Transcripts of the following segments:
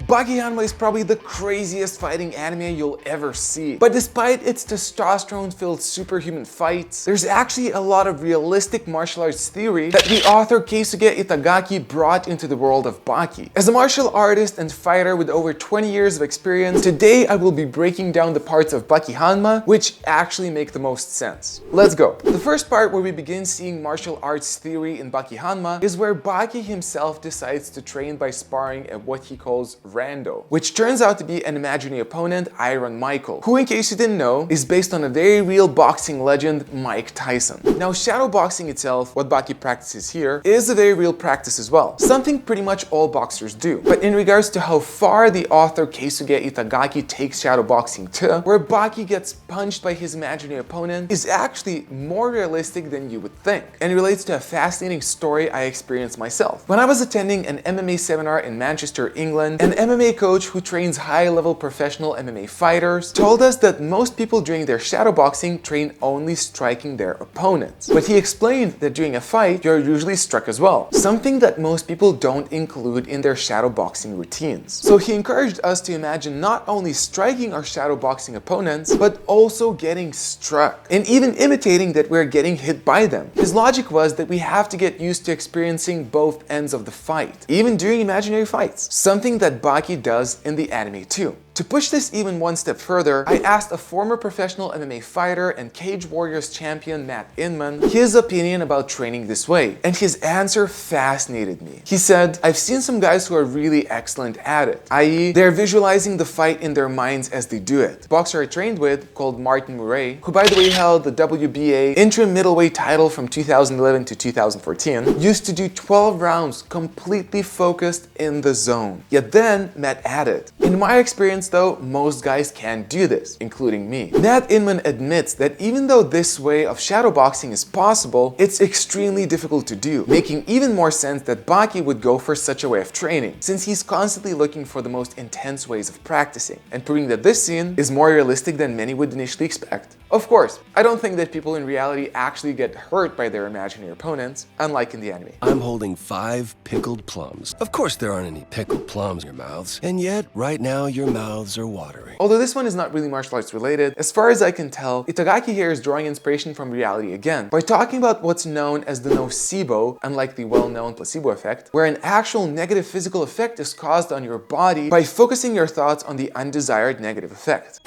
Baki Hanma is probably the craziest fighting anime you'll ever see. But despite its testosterone-filled superhuman fights, there's actually a lot of realistic martial arts theory that the author Keisuke Itagaki brought into the world of Baki. As a martial artist and fighter with over 20 years of experience, today I will be breaking down the parts of Baki Hanma which actually make the most sense. Let's go. The first part where we begin seeing martial arts theory in Baki Hanma is where Baki himself decides to train by sparring at what he calls rando, which turns out to be an imaginary opponent, Iron Michael, who, in case you didn't know, is based on a very real boxing legend, Mike Tyson. Now, shadow boxing itself, what Baki practices here, is a very real practice as well, something pretty much all boxers do. But in regards to how far the author Keisuke Itagaki takes shadow boxing to, where Baki gets punched by his imaginary opponent, is actually more realistic than you would think, and relates to a fascinating story I experienced myself. When I was attending an MMA seminar in Manchester, England, an MMA coach who trains high-level professional MMA fighters told us that most people during their shadow boxing train only striking their opponents. But he explained that during a fight, you're usually struck as well, something that most people don't include in their shadow boxing routines. So he encouraged us to imagine not only striking our shadow boxing opponents, but also getting struck, and even imitating that we're getting hit by them. His logic was that we have to get used to experiencing both ends of the fight, even during imaginary fights, something that Baki does in the anime too. To push this even one step further, I asked a former professional MMA fighter and Cage Warriors champion Matt Thornton his opinion about training this way, and his answer fascinated me. He said, "I've seen some guys who are really excellent at it, i.e. they're visualizing the fight in their minds as they do it." The boxer I trained with, called Martin Murray, who by the way held the WBA interim middleweight title from 2011 to 2014, used to do 12 rounds completely focused in the zone. Yet then, Matt added, "In my experience though, most guys can't do this, including me." Matt Thornton admits that even though this way of shadow boxing is possible, it's extremely difficult to do, making even more sense that Baki would go for such a way of training, since he's constantly looking for the most intense ways of practicing, and proving that this scene is more realistic than many would initially expect. Of course, I don't think that people in reality actually get hurt by their imaginary opponents, unlike in the anime. I'm holding 5 pickled plums. Of course there aren't any pickled plums in your mouths, and yet right now your mouths are watering. Although this one is not really martial arts related, as far as I can tell, Itagaki here is drawing inspiration from reality again, by talking about what's known as the nocebo, unlike the well-known placebo effect, where an actual negative physical effect is caused on your body by focusing your thoughts on the undesired negative effect.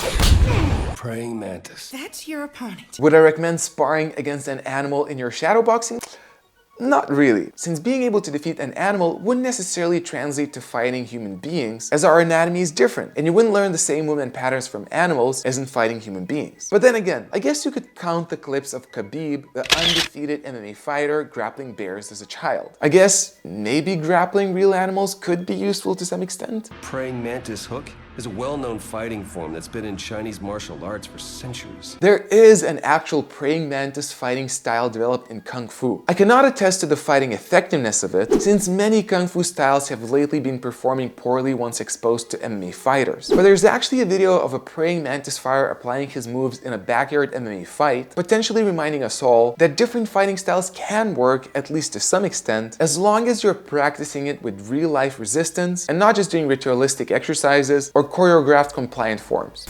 Praying mantis. That's your opponent. Would I recommend sparring against an animal in your shadow boxing? Not really, since being able to defeat an animal wouldn't necessarily translate to fighting human beings, as our anatomy is different, and you wouldn't learn the same movement patterns from animals as in fighting human beings. But then again, I guess you could count the clips of Khabib, the undefeated MMA fighter, grappling bears as a child. I guess maybe grappling real animals could be useful to some extent. Praying mantis hook is a well-known fighting form that's been in Chinese martial arts for centuries. There is an actual praying mantis fighting style developed in Kung Fu. I cannot attest to the fighting effectiveness of it, since many Kung Fu styles have lately been performing poorly once exposed to MMA fighters. But there's actually a video of a praying mantis fighter applying his moves in a backyard MMA fight, potentially reminding us all that different fighting styles can work, at least to some extent, as long as you're practicing it with real-life resistance and not just doing ritualistic exercises or choreographed compliant forms.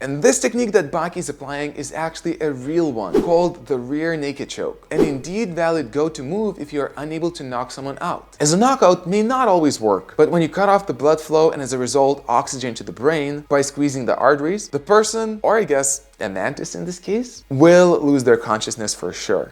And this technique that Baki is applying is actually a real one, called the rear naked choke, an indeed valid go-to move if you are unable to knock someone out. As a knockout may not always work, but when you cut off the blood flow and as a result oxygen to the brain by squeezing the arteries, the person, or I guess a mantis in this case, will lose their consciousness for sure.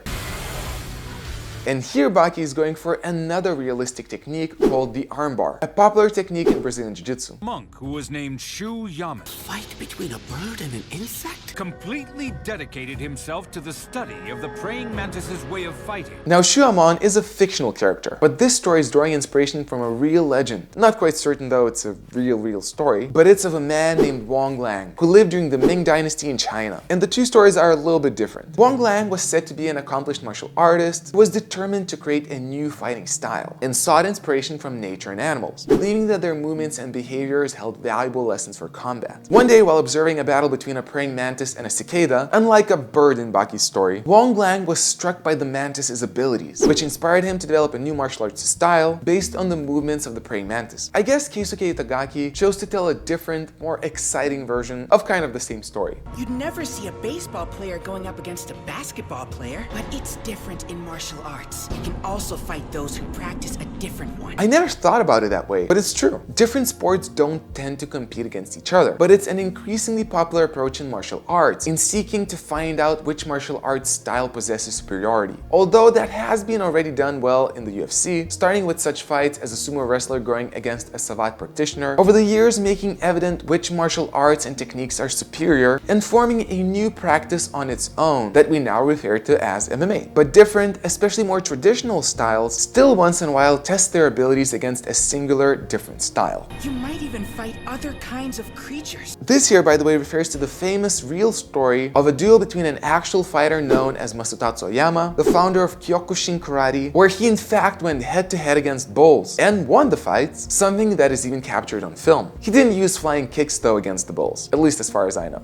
And here Baki is going for another realistic technique called the armbar, a popular technique in Brazilian Jiu-Jitsu. Monk who was named Shu Yaman. Fight between a bird and an insect? Completely dedicated himself to the study of the praying mantis's way of fighting. Now Shu Yaman is a fictional character, but this story is drawing inspiration from a real legend. Not quite certain though it's a real story, but it's of a man named Wang Lang, who lived during the Ming Dynasty in China. And the two stories are a little bit different. Wang Lang was said to be an accomplished martial artist who was determined to create a new fighting style and sought inspiration from nature and animals, believing that their movements and behaviors held valuable lessons for combat. One day, while observing a battle between a praying mantis mantis and a cicada, unlike a bird in Baki's story, Wong Lang was struck by the mantis's abilities, which inspired him to develop a new martial arts style based on the movements of the praying mantis. I guess Keisuke Itagaki chose to tell a different, more exciting version of kind of the same story. You'd never see a baseball player going up against a basketball player, but it's different in martial arts. You can also fight those who practice a different one. I never thought about it that way, but it's true. Different sports don't tend to compete against each other, but it's an increasingly popular approach in martial arts in seeking to find out which martial arts style possesses superiority. Although that has been already done well in the UFC, starting with such fights as a sumo wrestler going against a savate practitioner, over the years making evident which martial arts and techniques are superior and forming a new practice on its own that we now refer to as MMA. But different, especially more traditional styles, still once in a while test their abilities against a singular different style. You might even fight other kinds of creatures. This here, by the way, refers to the famous real story of a duel between an actual fighter known as Masutatsu Oyama, the founder of Kyokushin Karate, where he in fact went head-to-head against bulls and won the fights, something that is even captured on film. He didn't use flying kicks though against the bulls, at least as far as I know.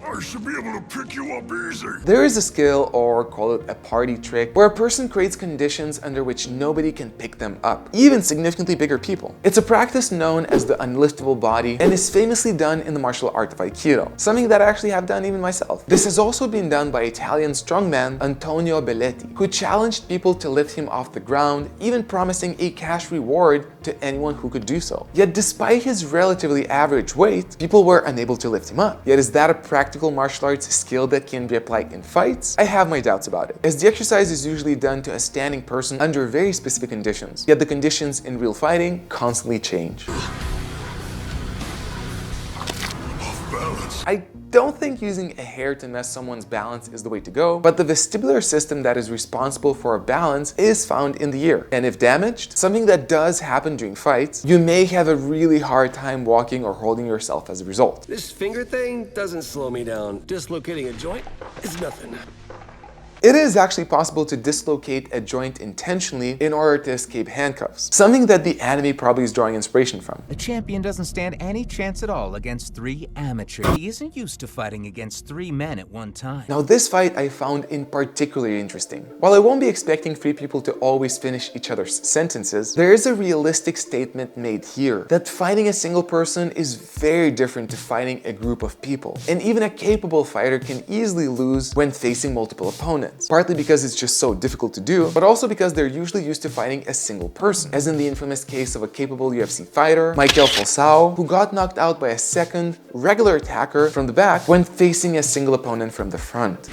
I should be able to pick you up easy. There is a skill, or call it a party trick, where a person creates conditions under which nobody can pick them up, even significantly bigger people. It's a practice known as the unliftable body and is famously done in the martial art of Aikido, something that I actually have done even myself. This has also been done by Italian strongman Antonio Belletti, who challenged people to lift him off the ground, even promising a cash reward to anyone who could do so. Yet despite his relatively average weight, people were unable to lift him up. Yet is that a practical martial arts skill that can be applied in fights? I have my doubts about it, as the exercise is usually done to a standing person under very specific conditions, yet the conditions in real fighting constantly change. I don't think using a hair to mess someone's balance is the way to go, but the vestibular system that is responsible for our balance is found in the ear. And if damaged, something that does happen during fights, you may have a really hard time walking or holding yourself as a result. This finger thing doesn't slow me down. Dislocating a joint is nothing. It is actually possible to dislocate a joint intentionally in order to escape handcuffs, something that the anime probably is drawing inspiration from. The champion doesn't stand any chance at all against 3 amateurs. He isn't used to fighting against 3 men at one time. Now this fight I found in particularly interesting. While I won't be expecting 3 people to always finish each other's sentences, there is a realistic statement made here that fighting a single person is very different to fighting a group of people. And even a capable fighter can easily lose when facing multiple opponents. Partly because it's just so difficult to do, but also because they're usually used to fighting a single person, as in the infamous case of a capable UFC fighter, Michael Falsao, who got knocked out by a second, regular attacker from the back when facing a single opponent from the front.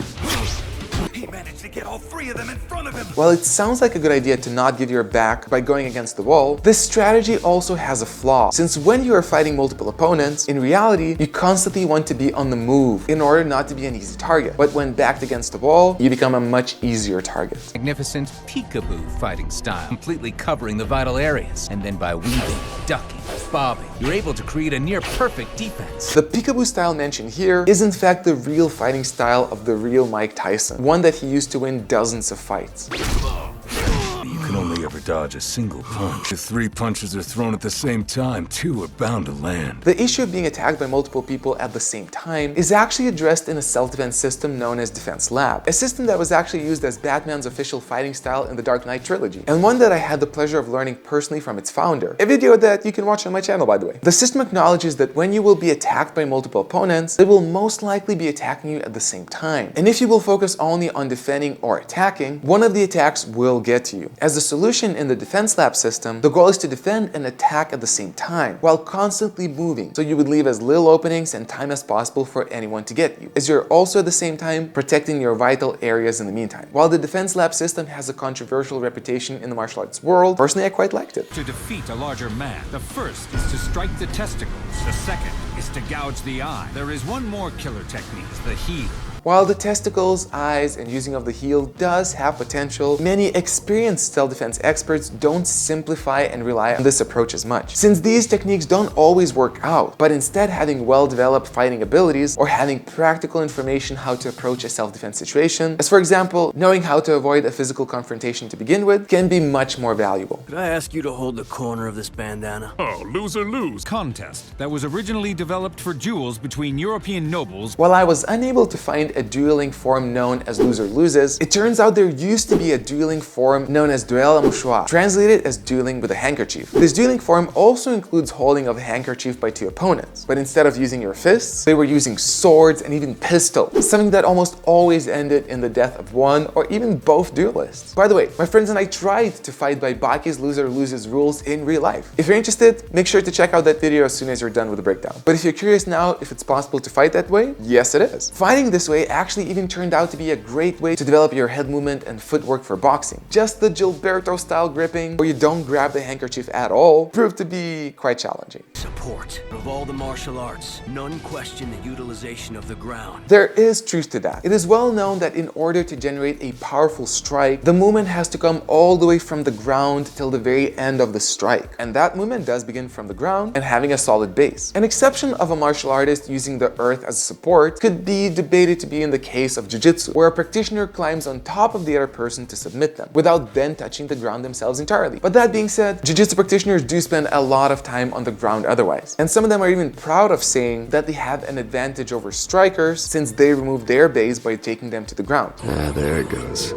He managed to get all 3 of them in front of him. While it sounds like a good idea to not give your back by going against the wall, this strategy also has a flaw, since when you are fighting multiple opponents, in reality, you constantly want to be on the move in order not to be an easy target. But when backed against the wall, you become a much easier target. Magnificent peekaboo fighting style, completely covering the vital areas. And then by weaving, ducking, bobbing, you're able to create a near-perfect defense. The peekaboo style mentioned here is in fact the real fighting style of the real Mike Tyson, one that he used to win dozens of fights. You can only ever dodge a single punch. If 3 punches are thrown at the same time, 2 are bound to land. The issue of being attacked by multiple people at the same time is actually addressed in a self-defense system known as Defense Lab, a system that was actually used as Batman's official fighting style in the Dark Knight trilogy, and one that I had the pleasure of learning personally from its founder, a video that you can watch on my channel, by the way. The system acknowledges that when you will be attacked by multiple opponents, they will most likely be attacking you at the same time, and if you will focus only on defending or attacking, one of the attacks will get to you. As the solution in the Defense Lab system, the goal is to defend and attack at the same time, while constantly moving, so you would leave as little openings and time as possible for anyone to get you, as you're also at the same time protecting your vital areas in the meantime. While the Defense Lab system has a controversial reputation in the martial arts world, personally I quite liked it. To defeat a larger man, the first is to strike the testicles. The second is to gouge the eye. There is one more killer technique, the heel. While the testicles, eyes, and using of the heel does have potential, many experienced self-defense experts don't simplify and rely on this approach as much, since these techniques don't always work out, but instead having well-developed fighting abilities or having practical information how to approach a self-defense situation, as for example, knowing how to avoid a physical confrontation to begin with, can be much more valuable. Could I ask you to hold the corner of this bandana? Oh, lose or lose contest that was originally developed for duels between European nobles. While I was unable to find a dueling form known as loser loses, it turns out there used to be a dueling form known as duel à mouchoir, translated as dueling with a handkerchief. This dueling form also includes holding of a handkerchief by two opponents, but instead of using your fists, they were using swords and even pistols, something that almost always ended in the death of one or even both duelists. By the way, my friends and I tried to fight by Baki's loser loses rules in real life. If you're interested, make sure to check out that video as soon as you're done with the breakdown. But if you're curious now if it's possible to fight that way, yes it is. Fighting this way actually even turned out to be a great way to develop your head movement and footwork for boxing. Just the Gilberto style gripping, where you don't grab the handkerchief at all, proved to be quite challenging. Support. Of all the martial arts, none question the utilization of the ground. There is truth to that. It is well known that in order to generate a powerful strike, the movement has to come all the way from the ground till the very end of the strike. And that movement does begin from the ground and having a solid base. An exception of a martial artist using the earth as a support could be debated to be in the case of jiu-jitsu, where a practitioner climbs on top of the other person to submit them, without then touching the ground themselves entirely. But that being said, jiu-jitsu practitioners do spend a lot of time on the ground otherwise. And some of them are even proud of saying that they have an advantage over strikers since they remove their base by taking them to the ground. Ah, there it goes.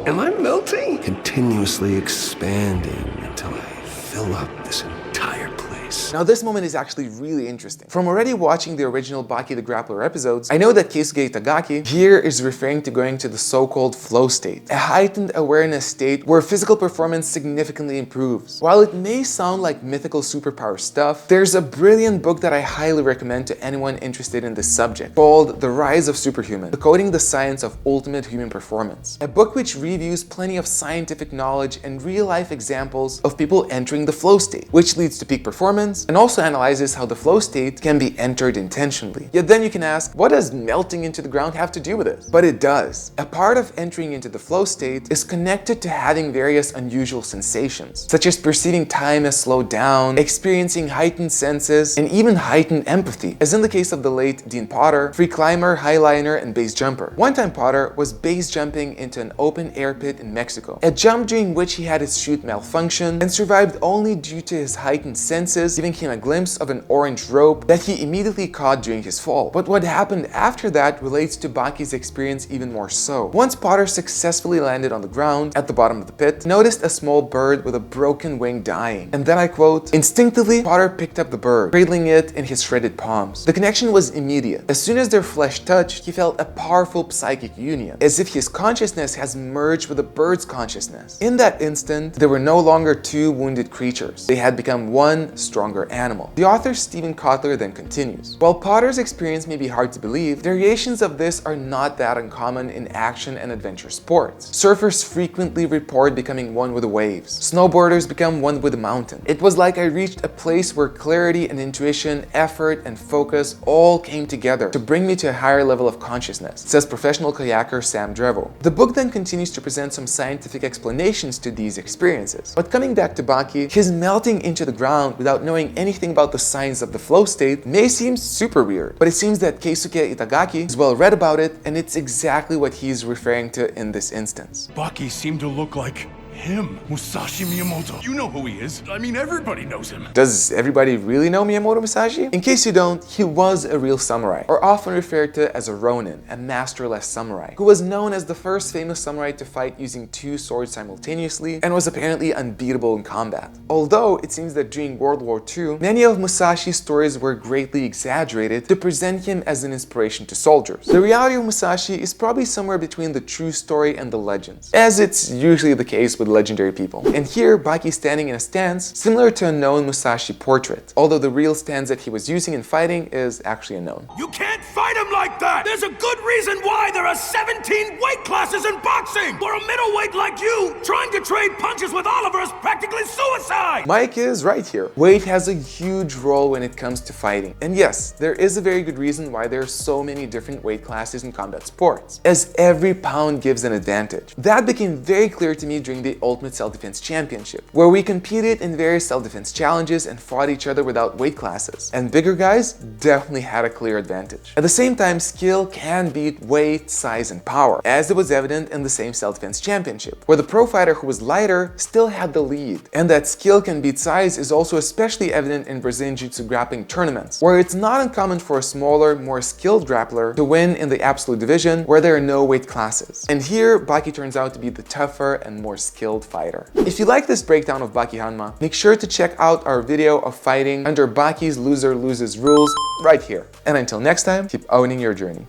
Am I melting? Continuously expanding until I fill up this entire place. Now this moment is actually really interesting. From already watching the original Baki the Grappler episodes, I know that Keisuke Itagaki here is referring to going to the so-called flow state, a heightened awareness state where physical performance significantly improves. While it may sound like mythical superpower stuff, there's a brilliant book that I highly recommend to anyone interested in this subject, called The Rise of Superhuman, Decoding the Science of Ultimate Human Performance, a book which reviews plenty of scientific knowledge and real-life examples of people entering the flow state, which leads to peak performance, and also analyzes how the flow state can be entered intentionally. Yet then you can ask, what does melting into the ground have to do with it? But it does. A part of entering into the flow state is connected to having various unusual sensations, such as perceiving time as slowed down, experiencing heightened senses, and even heightened empathy, as in the case of the late Dean Potter, free climber, highliner, and base jumper. One time Potter was base jumping into an open air pit in Mexico, a jump during which he had his chute malfunction and survived only due to his heightened senses, giving him a glimpse of an orange rope that he immediately caught during his fall. But what happened after that relates to Baki's experience even more so. Once Potter successfully landed on the ground at the bottom of the pit, noticed a small bird with a broken wing dying. And then I quote, "Instinctively, Potter picked up the bird, cradling it in his shredded palms. The connection was immediate. As soon as their flesh touched, he felt a powerful psychic union, as if his consciousness has merged with the bird's consciousness. In that instant, there were no longer two wounded creatures. They had become one stronger animal." The author Stephen Kotler then continues, "While Potter's experience may be hard to believe, variations of this are not that uncommon in action and adventure sports. Surfers frequently report becoming one with the waves. Snowboarders become one with the mountain. It was like I reached a place where clarity and intuition, effort and focus all came together to bring me to a higher level of consciousness," says professional kayaker Sam Drevo. The book then continues to present some scientific explanations to these experiences. But coming back to Baki, his melting into the ground without knowing anything about the science of the flow state may seem super weird, but it seems that Keisuke Itagaki is well read about it, and it's exactly what he's referring to in this instance. Baki seemed to look like him, Musashi Miyamoto. You know who he is. I mean, everybody knows him. Does everybody really know Miyamoto Musashi? In case you don't, he was a real samurai, or often referred to as a ronin, a masterless samurai, who was known as the first famous samurai to fight using two swords simultaneously and was apparently unbeatable in combat. Although it seems that during World War II, many of Musashi's stories were greatly exaggerated to present him as an inspiration to soldiers. The reality of Musashi is probably somewhere between the true story and the legends, as it's usually the case with legendary people. And here, Baki is standing in a stance similar to a known Musashi portrait, although the real stance that he was using in fighting is actually unknown. You can't fight him like that! There's a good reason why there are 17 weight classes in boxing! For a middleweight like you, trying to trade punches with Oliver is practically suicide! Mike is right here. Weight has a huge role when it comes to fighting. And yes, there is a very good reason why there are so many different weight classes in combat sports, as every pound gives an advantage. That became very clear to me during the Ultimate Self-Defense Championship, where we competed in various self-defense challenges and fought each other without weight classes. And bigger guys definitely had a clear advantage. At the same time, skill can beat weight, size, and power, as it was evident in the same self-defense championship, where the pro fighter who was lighter still had the lead. And that skill can beat size is also especially evident in Brazilian Jiu-Jitsu grappling tournaments, where it's not uncommon for a smaller, more skilled grappler to win in the absolute division where there are no weight classes. And here, Baki turns out to be the tougher and more skilled fighter. If you like this breakdown of Baki Hanma, make sure to check out our video of fighting under Baki's Loser Loses rules right here. And until next time, keep owning your journey.